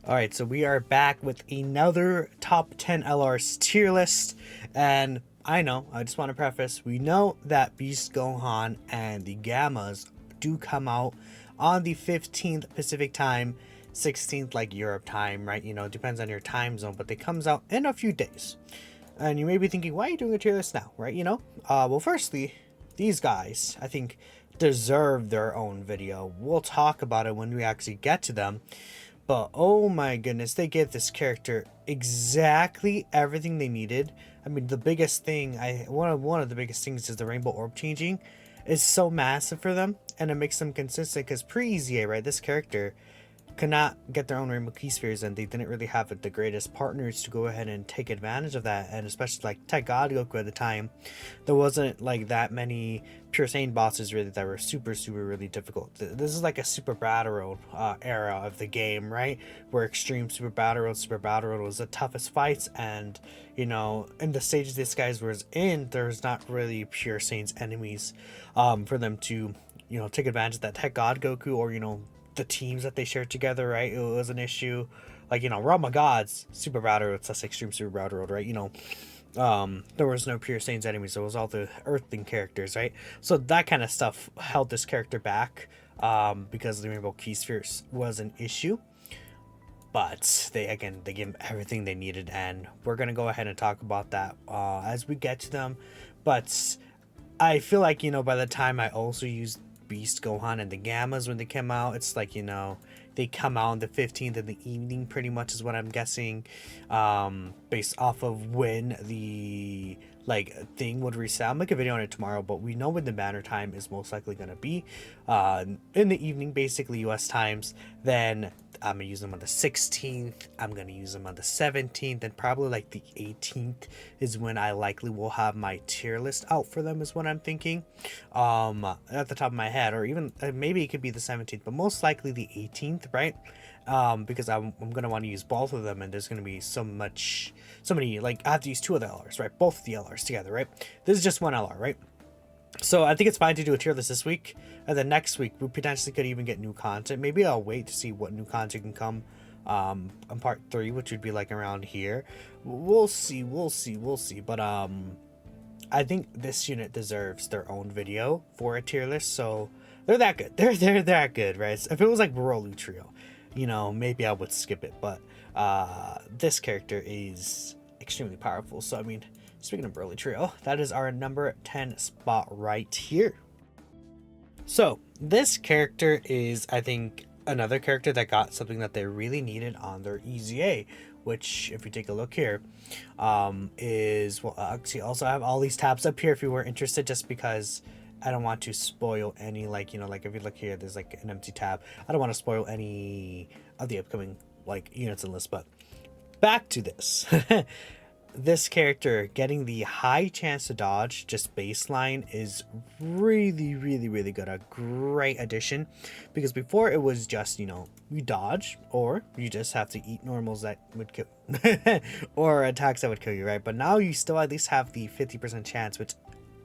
Alright, so we are back with another top 10 LRs tier list. And I just want to preface, we know that Beast Gohan and the Gammas do come out on the 15th Pacific time, 16th like Europe time, right? It depends on your time zone, but it comes out in a few days. And you may be thinking, why are you doing a tier list now, right? Well, firstly, these guys, I think, deserve their own video. We'll talk about it when we actually get to them. But oh my goodness, they gave this character exactly everything they needed. I mean, the biggest thing, one of the biggest things is the rainbow orb changing is so massive for them, and it makes them consistent. Because pre-EZA, right, this character could not get their own rainbow key spheres, and they didn't really have the greatest partners to go ahead and take advantage of that. And especially like Tech God Goku at the time, there wasn't like that many pure saiyan bosses really that were super really difficult. This is like a super battle road era of the game, right, where extreme super battle road was the toughest fights. And in the stages this guys was in, there's not really pure saiyans enemies for them to take advantage of that Tech God Goku, or the teams that they shared together, right? It was an issue. Like, Realm of Gods, Super Battle Road, that's Extreme Super Battle Road, right? There was no pure Saiyans enemies. It was all the Earthling characters, right? So that kind of stuff held this character back because the Rainbow Key Spheres was an issue. But they gave him everything they needed, and we're going to go ahead and talk about that as we get to them. But I feel like, by the time I also used Beast Gohan and the Gammas when they came out, it's like they come out on the 15th in the evening, pretty much is what I'm guessing, based off of when the thing would reset. I'll make a video on it tomorrow, but we know when the banner time is most likely going to be in the evening, basically US times. Then I'm gonna use them on the 16th, I'm gonna use them on the 17th, and probably like the 18th is when I likely will have my tier list out for them, is what I'm thinking at the top of my head. Or even maybe it could be the 17th, but most likely the 18th, right? Because I'm gonna want to use both of them, and there's gonna be so many, like I have to use two of the LRs, right? Both of the LRs together, right? This is just one LR, right? So I think it's fine to do a tier list this week, and then next week we potentially could even get new content. Maybe I'll wait to see what new content can come on part 3, which would be like around here. We'll see. But I think this unit deserves their own video for a tier list. So they're that good. They're that good, right? If it was like Broly Trio, maybe I would skip it. But this character is extremely powerful. So I mean, speaking of Broly Trio, that is our number 10 spot right here. So this character is, I think, another character that got something that they really needed on their EZA, which, if you take a look here, is, well, actually also I have all these tabs up here if you were interested, just because I don't want to spoil any, like if you look here, there's like an empty tab. I don't want to spoil any of the upcoming units and lists. But back to this. This character getting the high chance to dodge just baseline is really good. A great addition, because before it was just you dodge, or you just have to eat normals that would kill or attacks that would kill you, right? But now you still at least have the 50% chance, which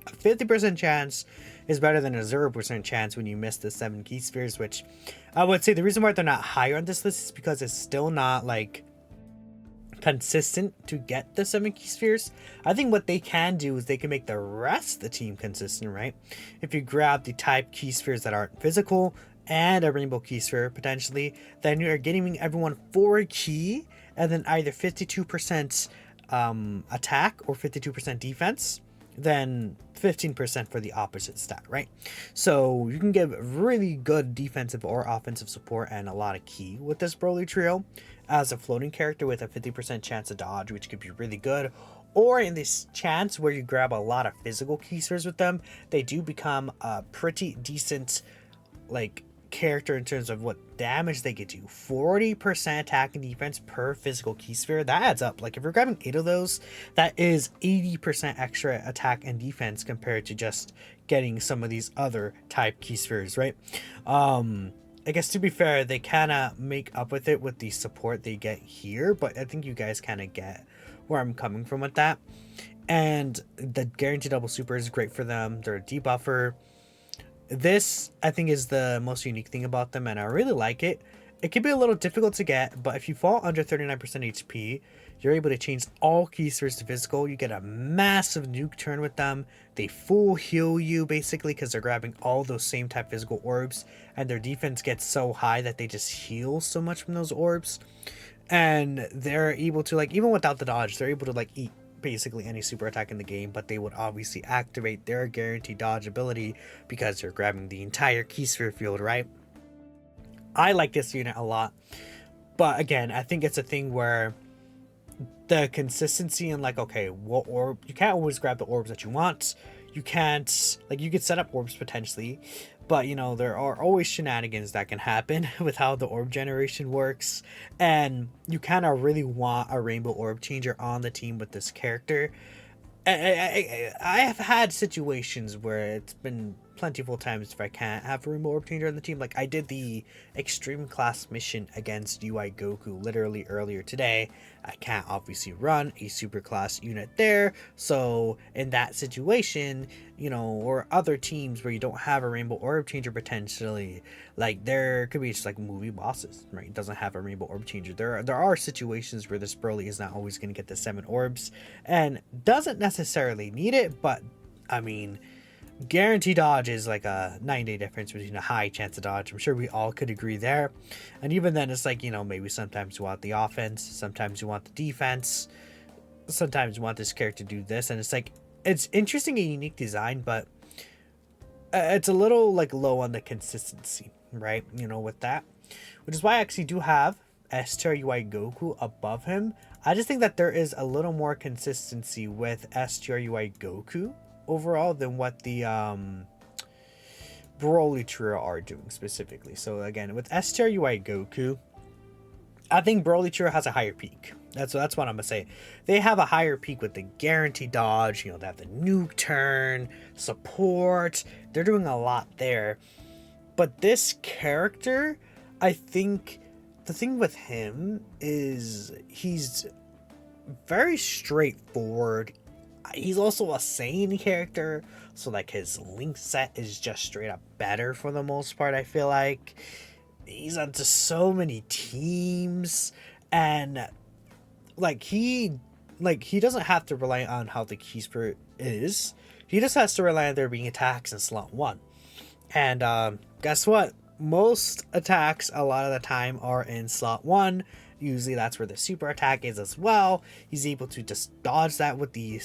a 50% chance is better than a 0% chance when you miss the 7 key spheres, which I would say the reason why they're not higher on this list is because it's still not like consistent to get the 7 key spheres. I think what they can do is they can make the rest of the team consistent, right? If you grab the type key spheres that aren't physical and a rainbow key sphere potentially, then you're getting everyone 4 key, and then either 52% attack or 52% defense, then 15% for the opposite stat, right? So you can give really good defensive or offensive support and a lot of key with this Broly Trio as a floating character with a 50% chance to dodge, which could be really good. Or in this chance where you grab a lot of physical key spheres with them, they do become a pretty decent character in terms of what damage they get you. 40% attack and defense per physical key sphere, that adds up. Like if you're grabbing 8 of those, that is 80% extra attack and defense compared to just getting some of these other type key spheres, right? I guess to be fair, they kind of make up with it with the support they get here, but I think you guys kind of get where I'm coming from with that. And the guaranteed double super is great for them. They're a debuffer. This, I think, is the most unique thing about them, and I really like it. it can be a little difficult to get, but if you fall under 39% HP, you're able to change all key spheres to physical. You get a massive nuke turn with them. They full heal you basically because they're grabbing all those same type physical orbs, and their defense gets so high that they just heal so much from those orbs. And they're able to, like, even without the dodge, they're able to like eat basically any super attack in the game, but they would obviously activate their guaranteed dodge ability because they're grabbing the entire key sphere field, right? I like this unit a lot, but again, I think it's a thing where the consistency and like, okay, what orb, you can't always grab the orbs that you want. You can't, like, you could set up orbs potentially, but you know, there are always shenanigans that can happen with how the orb generation works, and you kind of really want a rainbow orb changer on the team with this character. I have had situations where it's been plentiful times if I can't have a rainbow orb changer on the team. Like I did the extreme class mission against UI Goku literally earlier today. I can't obviously run a super class unit there, so in that situation, you know, or other teams where you don't have a rainbow orb changer potentially, like there could be just like movie bosses, right? It doesn't have a rainbow orb changer. There are situations where this Broly is not always going to get the 7 orbs and doesn't necessarily need it, but I mean, guarantee dodge is like a 9-day difference between a high chance of dodge. I'm sure we all could agree there. And even then, it's like, you know, maybe sometimes you want the offense, sometimes you want the defense, sometimes you want this character to do this, and it's like, it's interesting and unique design, but it's a little like low on the consistency, right? You know, with that, which is why I actually do have STRUI Goku above him. I just think that there is a little more consistency with STRUI Goku overall than what the Broly trio are doing specifically. So again, with STRUI Goku, I think Broly trio has a higher peak. That's what I'm gonna say. They have a higher peak with the guarantee dodge. You know, they have the nuke turn, support. They're doing a lot there. But this character, I think the thing with him is he's very straightforward. He's also a Saiyan character, so like his link set is just straight up better for the most part. I feel like he's onto so many teams, and like he doesn't have to rely on how the key spirit is. He just has to rely on there being attacks in slot 1. And guess what? Most attacks a lot of the time are in slot 1. Usually that's where the super attack is as well. He's able to just dodge that with the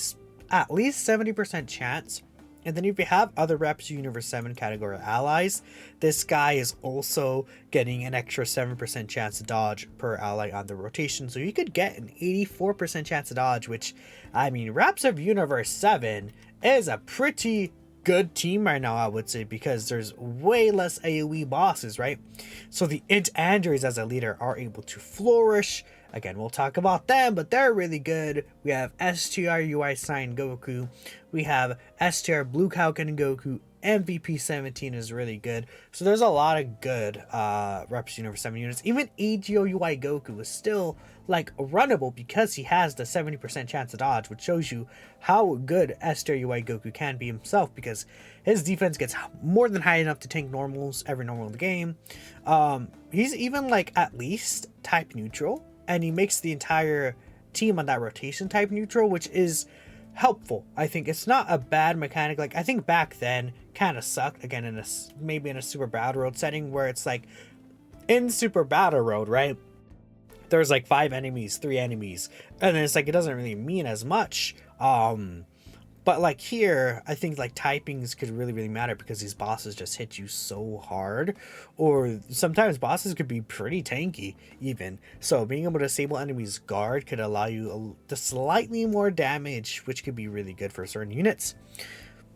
at least 70% chance. And then if you have other Reps Universe 7 category allies, this guy is also getting an extra 7% chance to dodge per ally on the rotation. So you could get an 84% chance to dodge, which, I mean, Reps of Universe 7 is a pretty good team right now, I would say, because there's way less AoE bosses, right? So the Int Androids as a leader are able to flourish. Again, we'll talk about them, but they're really good. We have STRUI Sign Goku. We have STR Blue Kaioken Goku. MVP 17 is really good. So there's a lot of good Reps Universe 7 units. Even AGOUI Goku is still like runnable because he has the 70% chance to dodge, which shows you how good STRUI Goku can be himself, because his defense gets more than high enough to tank normals, every normal in the game. He's even like at least type neutral, and he makes the entire team on that rotation type neutral, which is helpful. I think it's not a bad mechanic. Like, I think back then kind of sucked, again, in a maybe in a Super Battle Road setting, where it's like in Super Battle Road, right, there's like 5 enemies, 3 enemies, and then it's like it doesn't really mean as much. But like here, I think like typings could really matter, because these bosses just hit you so hard, or sometimes bosses could be pretty tanky even. So being able to disable enemies guard could allow you the slightly more damage, which could be really good for certain units.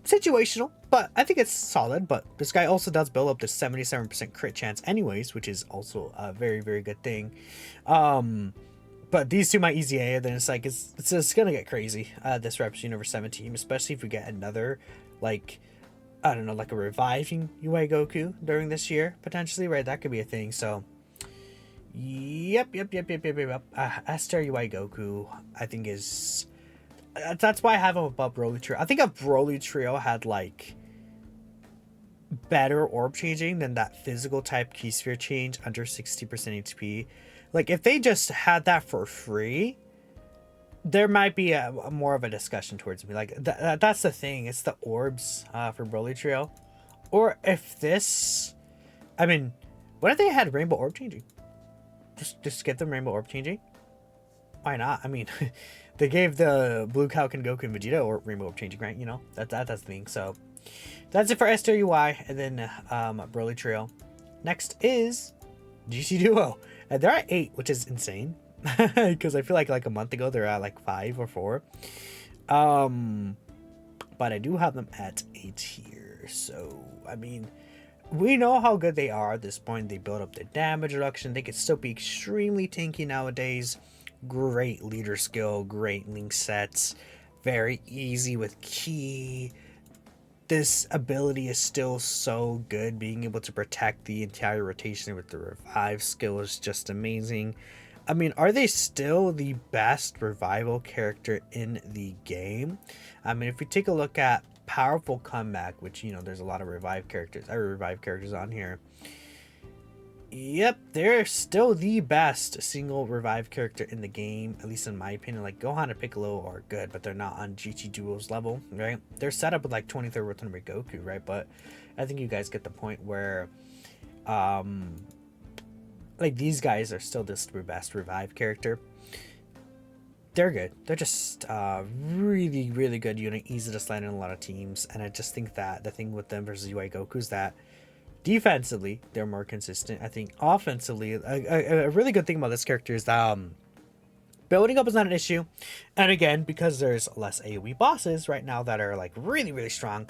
Situational, but I think it's solid. But this guy also does build up to 77% crit chance anyways, which is also a very good thing. But these two might easy A, then it's like it's just gonna get crazy, this Reps Universe 7 team, especially if we get another, like, I don't know, like a reviving UI Goku during this year potentially, right? That could be a thing. So yep. Esther UI Goku, I think is, that's why I have him above Broly Trio. I think if Broly Trio had like better orb changing than that physical type key sphere change under 60% HP. Like, if they just had that for free, there might be a more of a discussion towards me. Like, that's the thing. It's the orbs for Broly Trio. Or if this... I mean, what if they had rainbow orb changing? Just get them rainbow orb changing? Why not? I mean, they gave the Blue Kaioken, Goku, and Vegeta or rainbow orb changing, right? You know, that's the thing. So that's it for S Tier UI, and then Broly Trio. Next is GC Duo, and they're at 8, which is insane. Because I feel like a month ago they're at like 5 or 4. But I do have them at 8 here. So I mean, we know how good they are at this point. They build up their damage reduction. They can still be extremely tanky nowadays. Great leader skill, great link sets, very easy with ki. This ability is still so good. Being able to protect the entire rotation with the revive skill is just amazing. I mean, are they still the best revival character in the game? I mean, if we take a look at Powerful Comeback, which, you know, there's a lot of revive characters, on here. Yep, they're still the best single revive character in the game, at least in my opinion. Like, Gohan and Piccolo are good, but they're not on GT Duo's level, right? They're set up with like 23rd World Tournament Goku, right? But I think you guys get the point where, like, these guys are still just the best revive character. They're good. They're just really, really good unit, easy to slide in a lot of teams. And I just think that the thing with them versus UI Goku is that defensively, they're more consistent. I think offensively, a really good thing about this character is that building up is not an issue. And again, because there's less AoE bosses right now that are like really, really strong.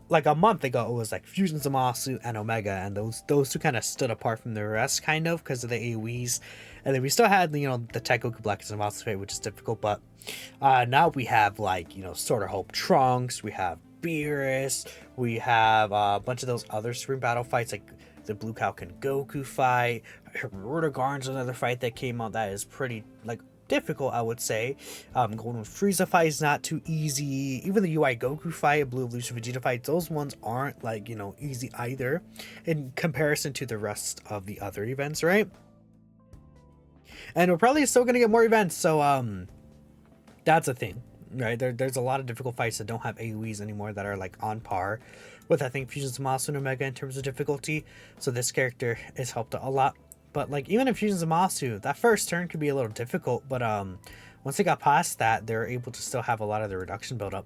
Like a month ago, it was like Fusion Zamasu and Omega, and those two kind of stood apart from the rest, kind of, because of the AoEs. And then we still had, you know, the Goku Black Zamasu, which is difficult, but now we have, like, you know, Sword of Hope Trunks, we have Beerus, we have a bunch of those other Supreme Battle fights, like the Blue Kaioken Goku fight, Hiruda Garn's another fight that came out that is pretty, like, difficult, I would say. Golden Frieza fight is not too easy. Even the UI Goku fight, Blue Evolution Vegeta fights, those ones aren't, like, you know, easy either in comparison to the rest of the other events, right? And we're probably still gonna get more events, so that's a thing, right? There's a lot of difficult fights that don't have AoEs anymore that are like on par with, I think, Fusion Zamasu and Omega in terms of difficulty. So this character is helped a lot. But like, even in Fusion Zamasu, that first turn could be a little difficult, but once they got past that, they're able to still have a lot of the reduction build up.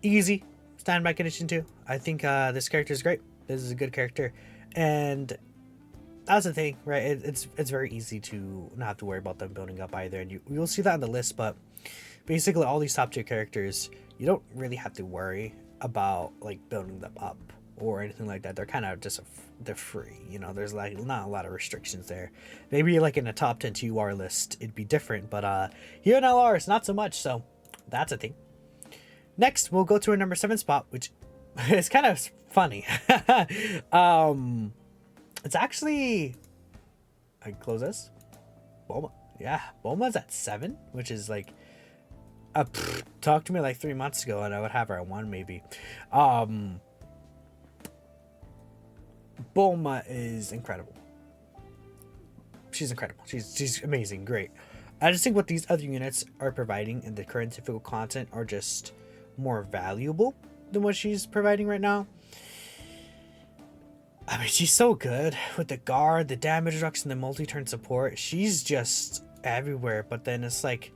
Easy standby condition too. I think this character is great. This is a good character, and that's the thing, right? It's very easy to not have to worry about them building up either, and you'll see that on the list. But basically, all these top tier characters, you don't really have to worry about like building them up or anything like that. They're kind of just they're free, you know. There's like not a lot of restrictions there. Maybe like in a top 10 TUR list it'd be different, but here in LR it's not so much, so that's a thing. Next we'll go to our number 7 spot, which is kind of funny. It's actually, I close this, Bulma. Yeah, Bulma's at 7, which is like talk to me like 3 months ago and I would have her at 1 maybe. Bulma is incredible. She's incredible. She's amazing, great. I just think what these other units are providing in the current difficult content are just more valuable than what she's providing right now. I mean, she's so good with the guard, the damage reduction, the multi-turn support. She's just everywhere, but then it's like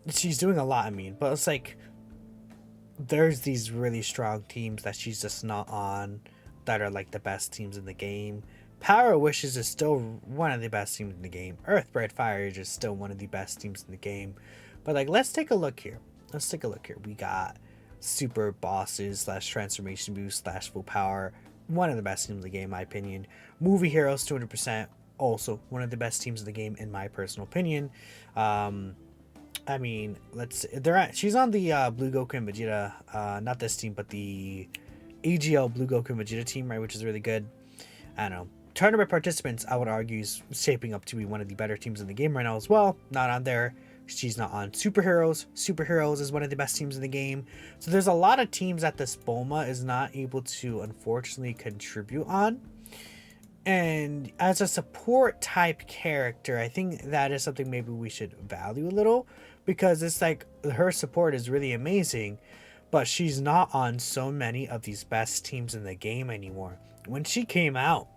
she's doing a lot, I mean, but it's like there's these really strong teams that she's just not on that are like the best teams in the game. Power Wishes is still one of the best teams in the game. Earthbred Fire is just still one of the best teams in the game. But like, let's take a look here. We got Super Bosses / Transformation Boost / Full Power. One of the best teams in the game, in my opinion. Movie Heroes 200%. Also one of the best teams in the game, in my personal opinion. I mean, she's on the Blue Goku and Vegeta, not this team, but the AGL Blue Goku and Vegeta team, right, which is really good. I don't know. Tournament participants, I would argue, is shaping up to be one of the better teams in the game right now as well. Not on there, She's not on Superheroes. Superheroes is one of the best teams in the game. So there's a lot of teams that this Bulma is not able to unfortunately contribute on. And as a support type character, I think that is something maybe we should value a little, because it's like her support is really amazing, but she's not on so many of these best teams in the game anymore. When she came out,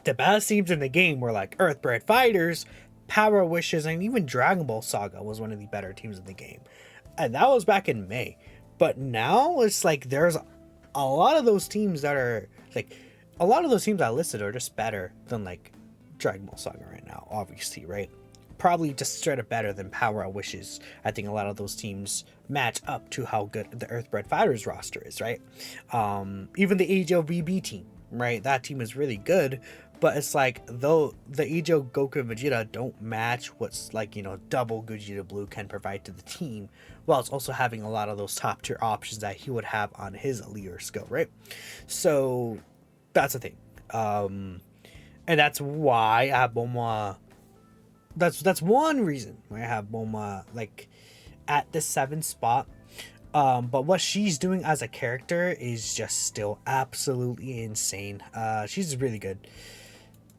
the best teams in the game were like Earthbred Fighters, Power Wishes, and even Dragon Ball Saga was one of the better teams in the game. And that was back in May. But now it's like there's a lot of those teams that are like, a lot of those teams I listed are just better than like Dragon Ball Saga right now, obviously, right? Probably just straight up better than Power Wishes. I think a lot of those teams match up to how good the Earthbred Fighters roster is, right? Even the HOVB team, right? That team is really good, but it's like, though the Ijo, Goku, and Vegeta don't match what's like, you know, double Gogeta Blue can provide to the team, while it's also having a lot of those top tier options that he would have on his leader skill, right? So that's the thing. And that's why I have Bulma. That's one reason why I have Bulma like at the 7th spot. But what she's doing as a character is just still absolutely insane. She's really good.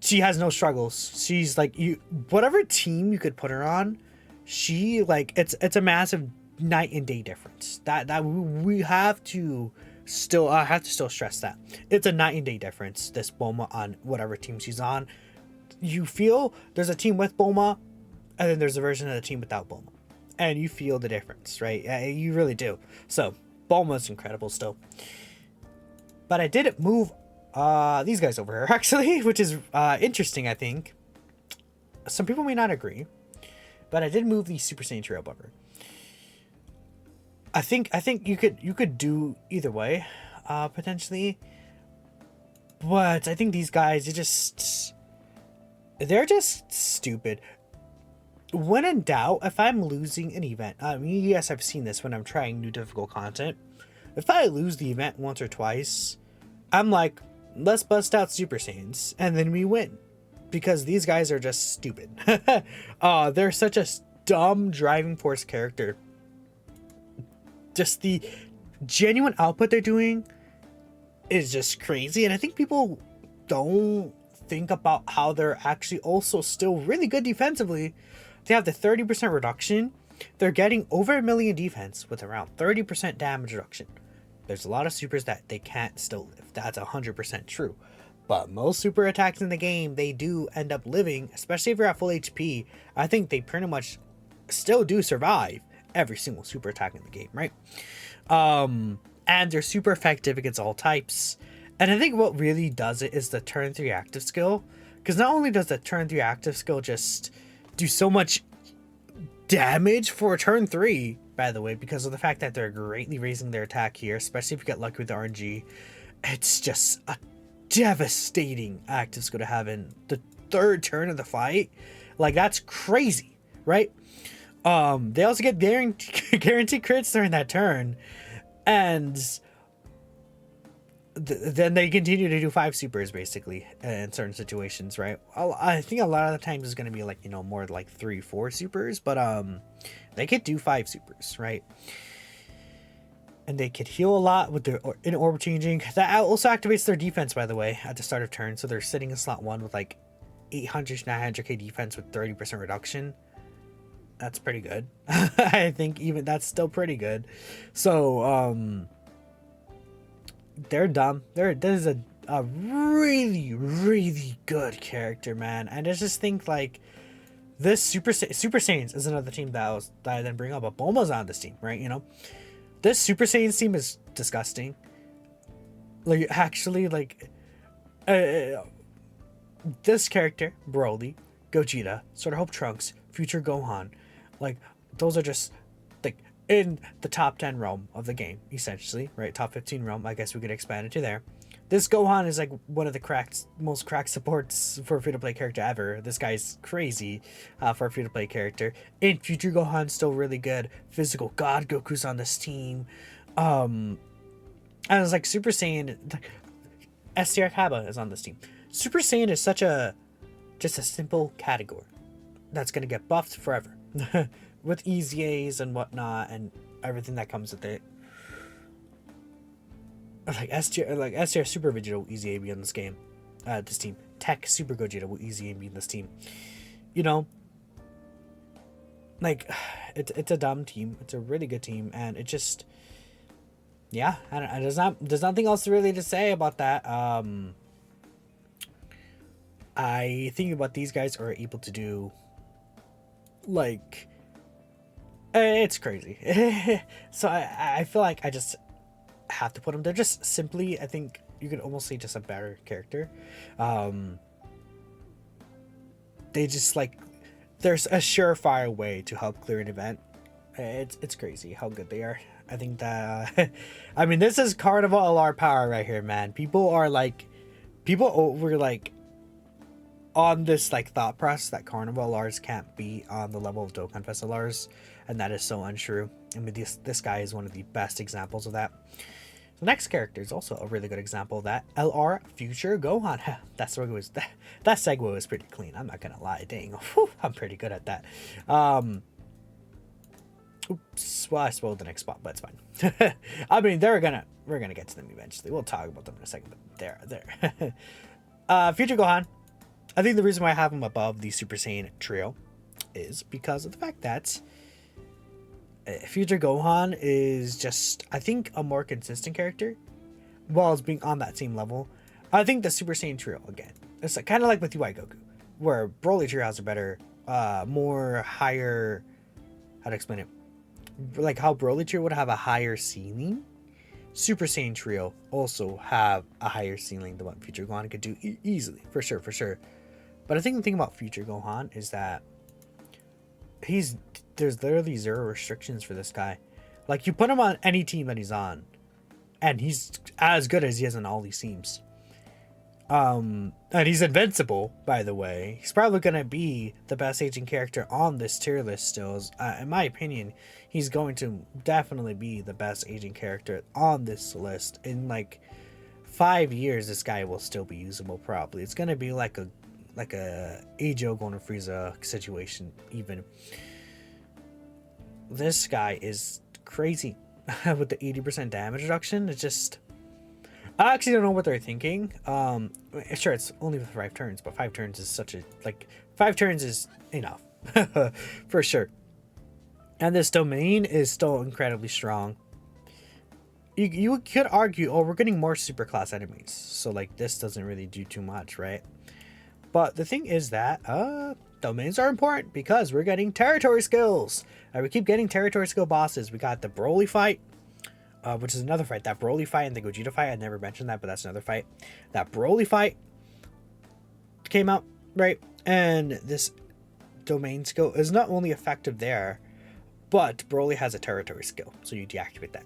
She has no struggles. She's like, you, whatever team you could put her on, she like, it's a massive night and day difference. That we have to still, I have to still stress that it's a night and day difference. This Bulma on whatever team she's on, you feel there's a team with Bulma, and then there's a version of the team without Bulma, and you feel the difference, right? You really do. So Bulma's incredible still. But I did move these guys over here actually, which is interesting. I think some people may not agree, but I did move the Super Saiyan trio above her. I think you could do either way, potentially, but I think these guys they're just stupid. When in doubt, if I'm losing an event, I mean, yes, I've seen this when I'm trying new difficult content. If I lose the event once or twice, I'm like, let's bust out Super Saiyans, and then we win, because these guys are just stupid. They're such a dumb driving force character. Just the genuine output they're doing is just crazy, and I think people don't think about how they're actually also still really good defensively. They have the 30% reduction. They're getting over 1 million defense with around 30% damage reduction. There's a lot of supers that they can't still live. That's 100% true. But most super attacks in the game, they do end up living, especially if you're at full HP. I think they pretty much still do survive every single super attack in the game, right? And they're super effective against all types. And I think what really does it is the turn 3 active skill. Because not only does the turn 3 active skill just do so much damage for turn 3, by the way, because of the fact that they're greatly raising their attack here, especially if you get lucky with the RNG. It's just a devastating active skill to have in the 3rd turn of the fight. Like, that's crazy, right? They also get guaranteed crits during that turn, and then they continue to do 5 supers basically in certain situations, right? I think a lot of the times it's going to be like, you know, more like 3-4 supers, but they could do 5 supers, right? And they could heal a lot with their in orb changing. That also activates their defense, by the way, at the start of turn. So they're sitting in slot 1 with like 800-900k defense with 30% reduction. That's pretty good. I think even that's still pretty good. So they're dumb. This is a really, really good character, man. And I just think like this Super Saiyans is another team that I then bring up. But Bulma's on this team, right? You know, this Super Saiyans team is disgusting. Like, actually, like this character, Broly, Gogeta, Sort of Hope Trunks, Future Gohan, like those are just like in the top 10 realm of the game, essentially, right? Top 15 realm, I guess we could expand it to there. This Gohan is like one of the most cracked supports for a free-to-play character ever. This guy's crazy for a free-to-play character. And Future Gohan's still really good. Physical God Goku's on this team. And it's like Super Saiyan, STR Kaba is on this team. Super Saiyan is just a simple category that's gonna get buffed forever. with EZAs and whatnot and everything that comes with it. Like S tier Super Vegeta will EZA be on this game, this team. Tech Super Gogeta will EZA be in this team. You know, like it's a dumb team. It's a really good team, and it just, yeah, I don't, there's nothing else really to say about that. I think what these guys are able to do, like, it's crazy. So I feel like I just have to put them. They're just simply, I think you could almost say, just a better character. They just, like, there's a surefire way to help clear an event. It's crazy how good they are. I think that I mean, this is Carnival LR power right here, man. People were like on this like thought process that Carnival LRs can't be on the level of Dokkan Fest LRs, and that is so untrue. I mean, this guy is one of the best examples of that. The next character is also a really good example of that. LR Future Gohan. That segue was pretty clean. I'm not gonna lie. Dang, whew, I'm pretty good at that. Oops. Well, I spoiled the next spot, but it's fine. I mean, we're gonna get to them eventually. We'll talk about them in a second. But there. Future Gohan. I think the reason why I have him above the Super Saiyan trio is because of the fact that Future Gohan is just, I think, a more consistent character while it's being on that same level. I think the Super Saiyan trio, again, it's like, kind of like with UI Goku, where Broly trio has a better, more higher, how to explain it, like how Broly trio would have a higher ceiling. Super Saiyan trio also have a higher ceiling than what Future Gohan could do easily, for sure. But I think the thing about Future Gohan is that there's literally zero restrictions for this guy. Like, you put him on any team that he's on, and he's as good as he is on all these teams. And he's invincible, by the way. He's probably gonna be the best aging character on this tier list still. In my opinion, he's going to definitely be the best aging character on this list. In like 5 years, this guy will still be usable. Probably it's gonna be like a Ajo going to Frieza situation. Even this guy is crazy with the 80% damage reduction. It's just, I actually don't know what they're thinking. Sure, it's only for 5 turns, but 5 turns is such a, like, 5 turns is enough for sure. And this domain is still incredibly strong. You could argue, oh, we're getting more super class enemies, so like this doesn't really do too much, right? But the thing is that domains are important because we're getting territory skills. We keep getting territory skill bosses. We got the Broly fight, which is another fight. That Broly fight and the Gogeta fight, I never mentioned that, but that's another fight. That Broly fight came out, right? And this domain skill is not only effective there, but Broly has a territory skill, so you deactivate that.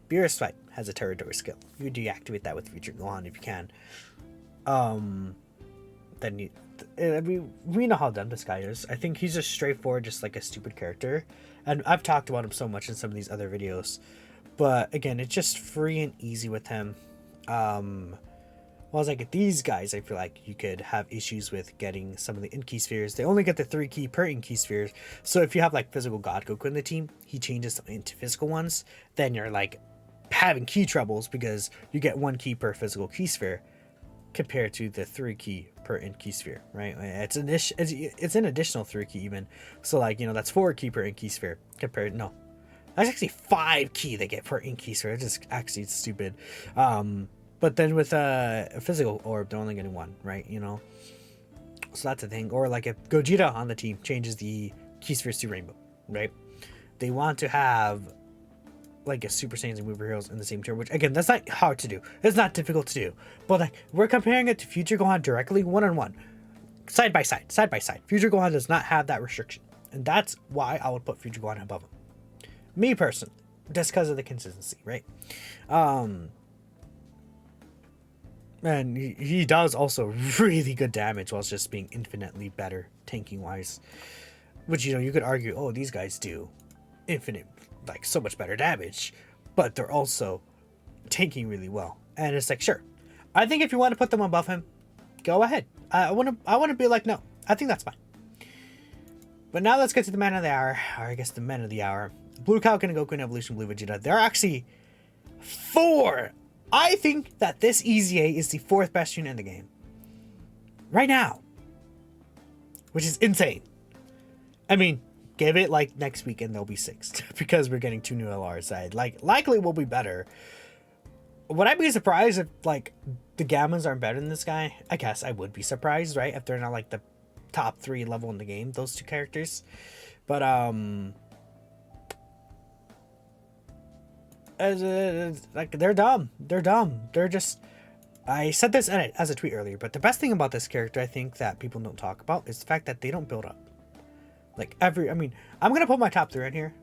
Beerus fight has a territory skill. You deactivate that with Future Gohan if you can. Then we know how dumb this guy is. I think he's just straightforward, just like a stupid character. And I've talked about him so much in some of these other videos. But again, it's just free and easy with him. Whereas like these guys, I feel like you could have issues with getting some of the in-key spheres. They only get the 3 key per in-key spheres. So if you have like physical God Goku in the team, he changes them into physical ones. Then you're like having key troubles because you get 1 key per physical key sphere compared to the 3 key per in-key sphere, right? It's an additional 3 key even. So like, you know, that's 4 key per in-key sphere compared, no. That's actually 5 key they get per in-key sphere. It's just actually stupid. But then with a physical orb, they're only getting 1, right? You know? So that's the thing. Or like if Gogeta on the team changes the key spheres to rainbow, right? They want to have like a Super Saiyans and Uber Heroes in the same tier, which again, that's not hard to do. It's not difficult to do. But like, we're comparing it to Future Gohan directly, one-on-one, side by side. Future Gohan does not have that restriction. And that's why I would put Future Gohan above him. Me personally. Just because of the consistency, right? And he does also really good damage while just being infinitely better tanking wise. Which, you know, you could argue, oh, these guys do infinite, like so much better damage, but they're also tanking really well. And it's like, sure, I think if you want to put them above him, go ahead. I want to be like, no, I think that's fine. But now let's get to the man of the hour, or I guess the men of the hour. Blue Kaioken and Goku and Evolution Blue Vegeta. There are actually 4. I think that this EZA is the 4th best unit in the game. Right now. Which is insane. I mean, give it like next week and they'll be 6th. Because we're getting 2 new LRs side. Like, likely will be better. Would I be surprised if, like, the Gammas aren't better than this guy? I guess I would be surprised, right? If they're not, like, the top 3 level in the game, those 2 characters. But, like, they're dumb. They're dumb. They're just... I said this as a tweet earlier, but the best thing about this character, I think, that people don't talk about is the fact that they don't build up. Like, I mean, I'm going to put my top 3 in here.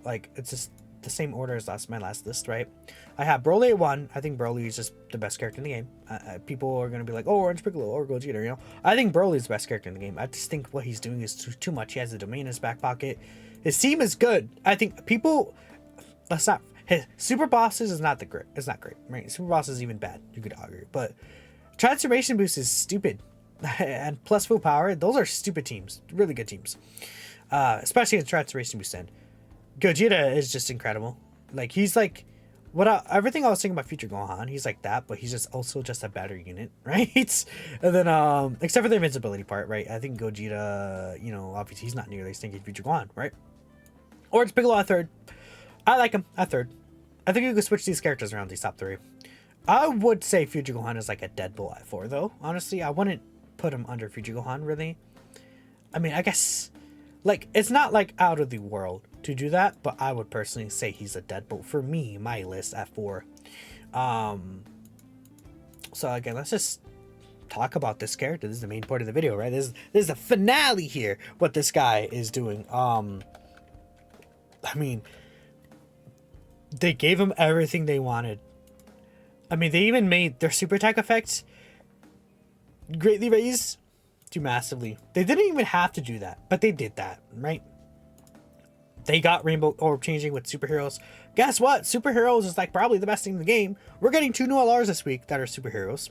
Like, it's just the same order as my last list, right? I have Broly at 1. I think Broly is just the best character in the game. People are going to be like, oh, Orange Piccolo or Gogeta, you know? I think Broly is the best character in the game. I just think what he's doing is too much. He has the domain in his back pocket. His team is good. I think people... Let's not... His Super Bosses is not great. It's not great, right? Super Boss is even bad. You could argue. But Transformation Boost is stupid. And plus Full Power, those are stupid teams. Really good teams. Especially in Transformation Boost end. Gogeta is just incredible. Like, he's like... everything I was thinking about Future Gohan, he's like that, but he's just also just a better unit, right? And then, except for the invincibility part, right? I think Gogeta, you know, obviously he's not nearly as stinky as Future Gohan, right? Orange Piccolo at 3rd. I like him at 3rd. I think you could switch these characters around these top 3. I would say Future Gohan is like a Deadpool at 4, though. Honestly, I wouldn't put him under Future Gohan, really. I mean, I guess, like, it's not, like, out of the world to do that, but I would personally say he's a Deadpool. For me, my list at 4. So, again, let's just talk about this character. This is the main part of the video, right? This is the finale here, what this guy is doing. I mean... They gave him everything they wanted. I mean, they even made their super attack effects greatly raised to massively. They didn't even have to do that, but they did that, right? They got Rainbow Orb changing with superheroes. Guess what? Superheroes is like probably the best thing in the game. We're getting 2 new LRs this week that are superheroes.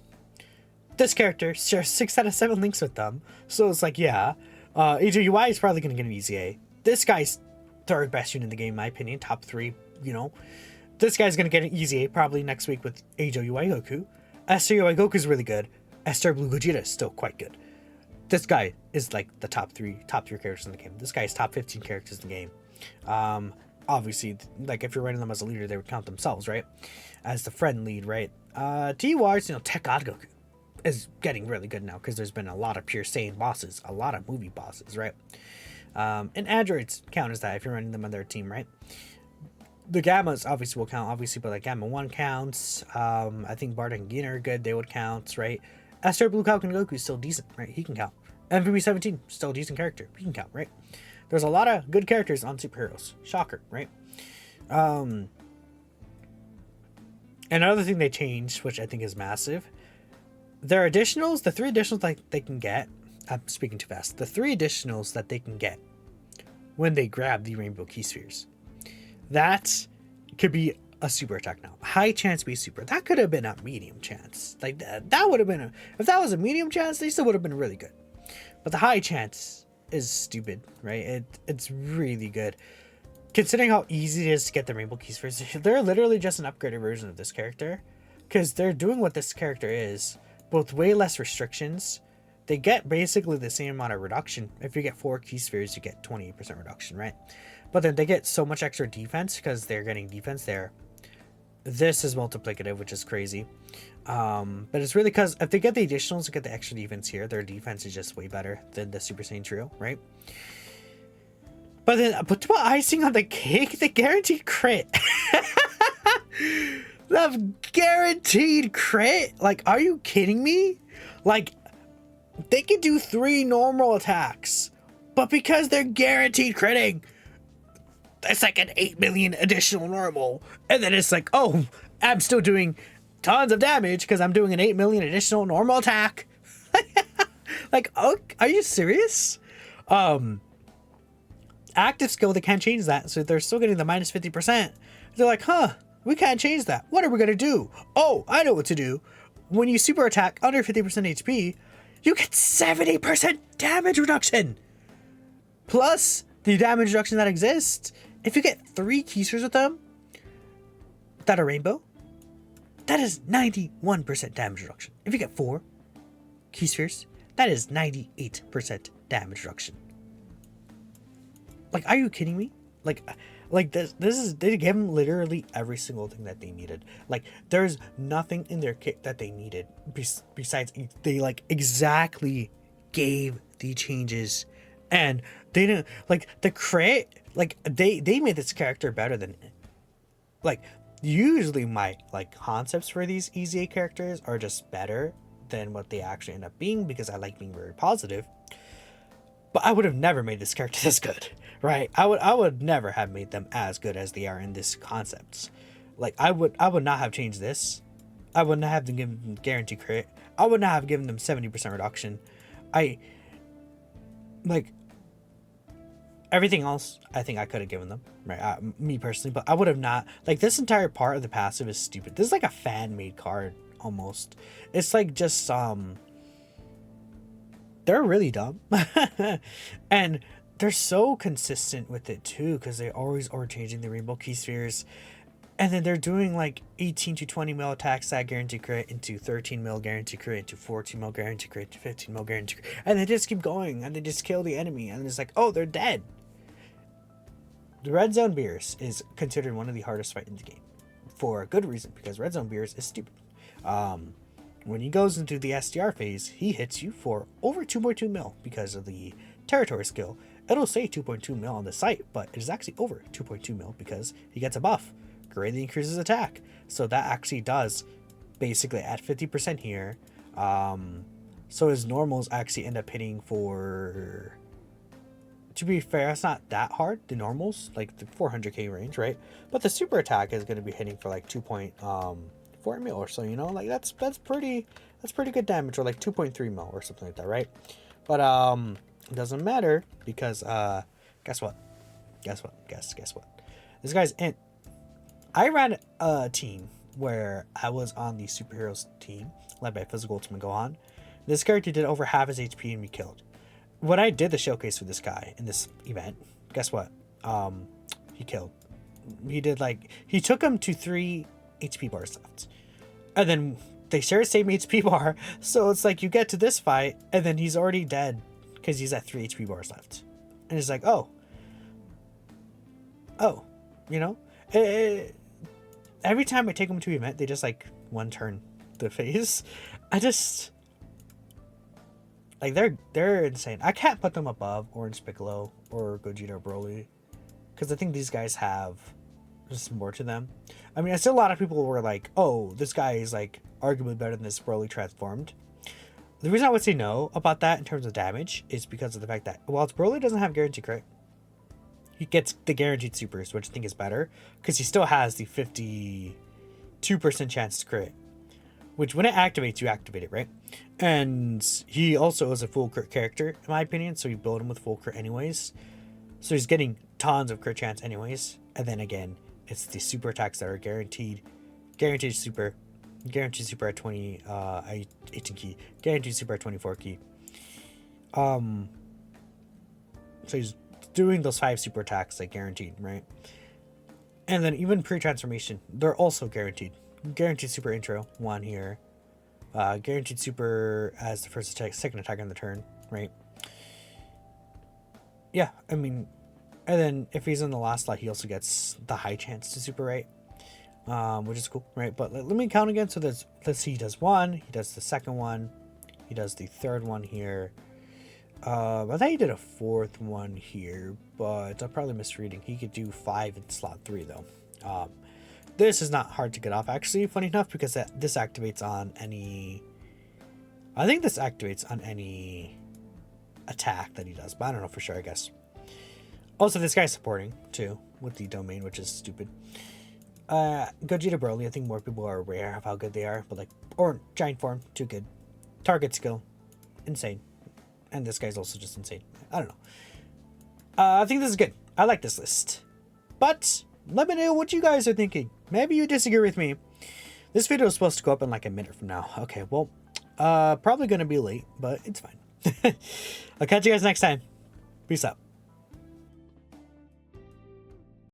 This character shares 6 out of 7 links with them. So it's like, yeah. AJUI is probably going to get an EZA. This guy's 3rd best unit in the game, in my opinion. Top 3. You know, this guy's gonna get an EZA probably next week with AJUI Goku. SJUI Goku is really good. Star Blue Gogeta is still quite good. This guy is like the top 3 characters in the game. This guy is top 15 characters in the game. Obviously, like if you're running them as a leader, they would count themselves, right? As the friend lead, right? TUR's, you know, Tech God Goku is getting really good now because there's been a lot of pure Saiyan bosses, a lot of movie bosses, right? And androids count as that if you're running them on their team, right? The Gammas obviously will count, obviously, but like Gamma 1 counts. I think Bardock and Gina are good. They would count, right? Star Blue Kaioken Goku is still decent, right? He can count. MVP 17, still a decent character. He can count, right? There's a lot of good characters on superheroes. Shocker, right? Another thing they changed, which I think is massive, their additionals, the 3 additionals that they can get, I'm speaking too fast, the 3 additionals that they can get when they grab the Rainbow Key Spheres. That could be a super attack now. High chance to be super. That could have been a medium chance. Like that would have been if that was a medium chance, they still would have been really good. But the high chance is stupid, right? It's really good. Considering how easy it is to get the Rainbow Keys Spheres, they're literally just an upgraded version of this character. Because they're doing what this character is, but with way less restrictions. They get basically the same amount of reduction. If you get 4 Key Spheres, you get 28% reduction, right? But then they get so much extra defense because they're getting defense there. This is multiplicative, which is crazy. But it's really because if they get the additionals to get the extra defense here, their defense is just way better than the Super Saiyan Trio, right? But then, put icing on the cake, the guaranteed crit. The guaranteed crit? Like, are you kidding me? Like, they can do 3 normal attacks, but because they're guaranteed critting, it's like an 8 million additional normal. And then it's like, oh, I'm still doing tons of damage because I'm doing an 8 million additional normal attack. Like, oh, are you serious? Active skill, they can't change that. So they're still getting the minus 50%. They're like, huh, we can't change that. What are we going to do? Oh, I know what to do. When you super attack under 50% HP, you get 70% damage reduction. plus the damage reduction that exists. If you get 3 Keysters with them that are rainbow, that is 91% damage reduction. If you get 4 Keyspheres, that is 98% damage reduction. Like, are you kidding me? Like this is, they gave them literally every single thing that they needed. Like, there's nothing in their kit that they needed besides they like exactly gave the changes, and they didn't like the crit. Like they made this character better than, like, usually my like concepts for these EZA characters are just better than what they actually end up being, because I like being very positive. But I would have never made this character this good, right? I would never have made them as good as they are in this concepts. Like, I would not have changed this. I would not have given them guaranteed crit. I would not have given them 70% reduction. Like, everything else, I think I could have given them, right? Me personally, but I would have not. Like, this entire part of the passive is stupid. This is like a fan-made card, almost. It's like just, they're really dumb. And they're so consistent with it too, because they always are changing the rainbow key spheres, and then they're doing like 18 to 20 mil attacks that guarantee crit, into 13 mil guarantee crit, into 14 mil guarantee crit, into 15 mil guarantee crit, and they just keep going, and they just kill the enemy, and it's like, oh, they're dead. The red zone beers is considered one of the hardest fights in the game, for a good reason, because red zone beers is stupid. When he goes into the SDR phase, he hits you for over 2.2 mil because of the territory skill. It'll say 2.2 mil on the site, but it is actually over 2.2 mil because he gets a buff. Greatly increases attack. So that actually does basically at 50% here. So his normals actually end up hitting for... To be fair, it's not that hard, the normals, like the 400k range, right? But the super attack is going to be hitting for like 2.4 mil or so, you know, like that's pretty good damage, or like 2.3 mil or something like that, right? But it doesn't matter, because guess what guess what, this guy's in. I ran a team where I was on the superheroes team led by Physical Ultimate Gohan. This character did over half his HP and we killed. When I did the showcase for this guy in this event, guess what, he killed. He took him to 3 HP bars left, and then they share the same HP bar, so it's like you get to this fight and then he's already dead because he's at 3 HP bars left, and it's like, oh, you know, every time I take them to an event, they just like one turn the phase. I just like, they're insane. I can't put them above Orange Piccolo or Gogeta or Broly, because I think these guys have just more to them. I mean, I see a lot of people were like, oh, this guy is like arguably better than this Broly transformed. The reason I would say no about that in terms of damage is because of the fact that whilst Broly doesn't have guaranteed crit, he gets the guaranteed supers, which I think is better, because he still has the 52% chance to crit, which when it activates, you activate it, right? And he also is a full crit character, in my opinion, so you build him with full crit anyways. So he's getting tons of crit chance anyways. And then again, it's the super attacks that are guaranteed super at 20 18 key, guaranteed super at 24 key. So he's doing those 5 super attacks like guaranteed, right? And then even pre-transformation, they're also guaranteed. Guaranteed super intro, 1 here. Guaranteed super as the first attack, second attack on the turn, right? Yeah, I mean, and then if he's in the last slot, he also gets the high chance to super, right? Which is cool, right? But let me count again. So let's see, he does 1, he does the second one, he does the third one here. I thought he did a 4th one here, but I'm probably misreading. He could do 5 in slot 3 though. This is not hard to get off, actually, funny enough, because this activates on any... I think this activates on any attack that he does, but I don't know for sure, I guess. Also, this guy's supporting, too, with the domain, which is stupid. Gogeta Broly, I think more people are aware of how good they are, but like... Or Giant Form, too good. Target skill, insane. And this guy's also just insane. I don't know. I think this is good. I like this list. But... let me know what you guys are thinking. Maybe you disagree with me. This video is supposed to go up in like a minute from now. Okay, well, probably going to be late, but it's fine. I'll catch you guys next time. Peace out.